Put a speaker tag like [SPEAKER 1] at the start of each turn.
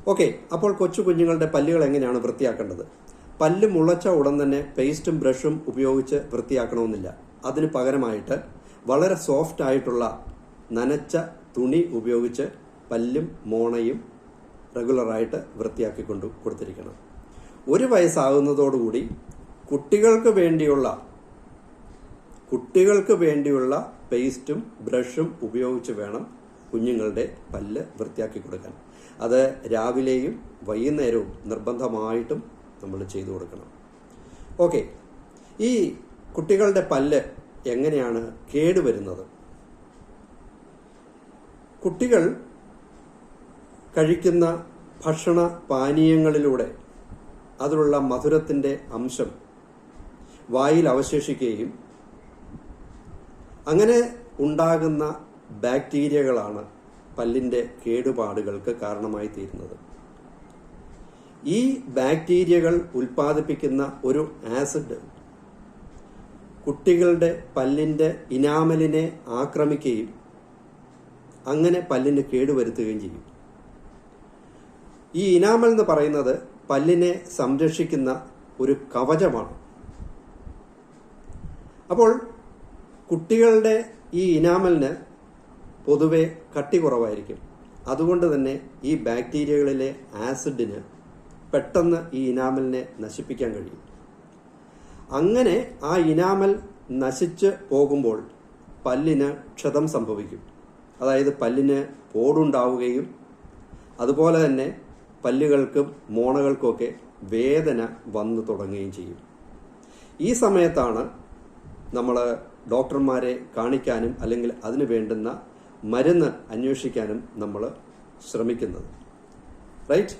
[SPEAKER 1] Okay, അപ്പോൾ കൊച്ചു കുഞ്ഞുങ്ങളുടെ പല്ലുകൾ എങ്ങനെയാണ് വൃത്തിയാക്കേണ്ടത്? പല്ല് മുളച്ച ഉടൻ തന്നെ പേസ്റ്റും ബ്രഷും ഉപയോഗിച്ച് വൃത്തിയാക്കണമെന്നില്ല. അതിന് പകരമായിട്ട് വളരെ സോഫ്റ്റ് ആയിട്ടുള്ള നനച്ച തുണി ഉപയോഗിച്ച് പല്ലും മോണയും റെഗുലറായിട്ട് വൃത്തിയാക്കി കൊടുത്തിരിക്കണം. 1 വയസ്സാകുന്നതോടുകൂടി കുട്ടികൾക്ക് വേണ്ടിയുള്ള പേസ്റ്റും ബ്രഷും ഉപയോഗിച്ച് വേണം കുഞ്ഞുങ്ങളുടെ പല്ല് വൃത്തിയാക്കി കൊടുക്കാൻ. അത് രാവിലെയും വൈകുന്നേരവും നിർബന്ധമായിട്ടും നമ്മൾ ചെയ്തു കൊടുക്കണം. ഓക്കെ, ഈ കുട്ടികളുടെ പല്ല് എങ്ങനെയാണ് കേടുവരുന്നത്? കുട്ടികൾ കഴിക്കുന്ന ഭക്ഷണ പാനീയങ്ങളിലൂടെ അതിലുള്ള മധുരത്തിൻ്റെ അംശം വായിൽ അവശേഷിക്കുകയും അങ്ങനെ ഉണ്ടാകുന്ന ബാക്ടീരിയകളാണ് പല്ലിൻ്റെ കേടുപാടുകൾക്ക് കാരണമായി തീരുന്നത്. ഈ ബാക്ടീരിയകൾ ഉൽപ്പാദിപ്പിക്കുന്ന ഒരു ആസിഡ് കുട്ടികളുടെ പല്ലിൻ്റെ ഇനാമലിനെ ആക്രമിക്കുകയും അങ്ങനെ പല്ലിന് കേടുവരുത്തുകയും ചെയ്യും. ഈ ഇനാമൽ എന്ന് പറയുന്നത് പല്ലിനെ സംരക്ഷിക്കുന്ന ഒരു കവചമാണ്. അപ്പോൾ കുട്ടികളുടെ ഈ ഇനാമലിന് പൊതുവെ കട്ടി കുറവായിരിക്കും. അതുകൊണ്ട് തന്നെ ഈ ബാക്ടീരിയകളിലെ ആസിഡിന് പെട്ടെന്ന് ഈ ഇനാമലിനെ നശിപ്പിക്കാൻ കഴിയും. അങ്ങനെ ആ ഇനാമൽ നശിച്ച് പോകുമ്പോൾ പല്ലിന് ക്ഷതം സംഭവിക്കും. അതായത് പല്ലിന് പോടുണ്ടാവുകയും അതുപോലെ തന്നെ പല്ലുകൾക്കും മോണകൾക്കുമൊക്കെ വേദന വന്നു തുടങ്ങുകയും ചെയ്യും. ഈ സമയത്താണ് നമ്മൾ ഡോക്ടർമാരെ കാണിക്കാനും അല്ലെങ്കിൽ അതിന് വേണ്ടുന്ന മരുന്ന് അന്വേഷിക്കാനും നമ്മൾ ശ്രമിക്കുന്നത്. റൈറ്റ്?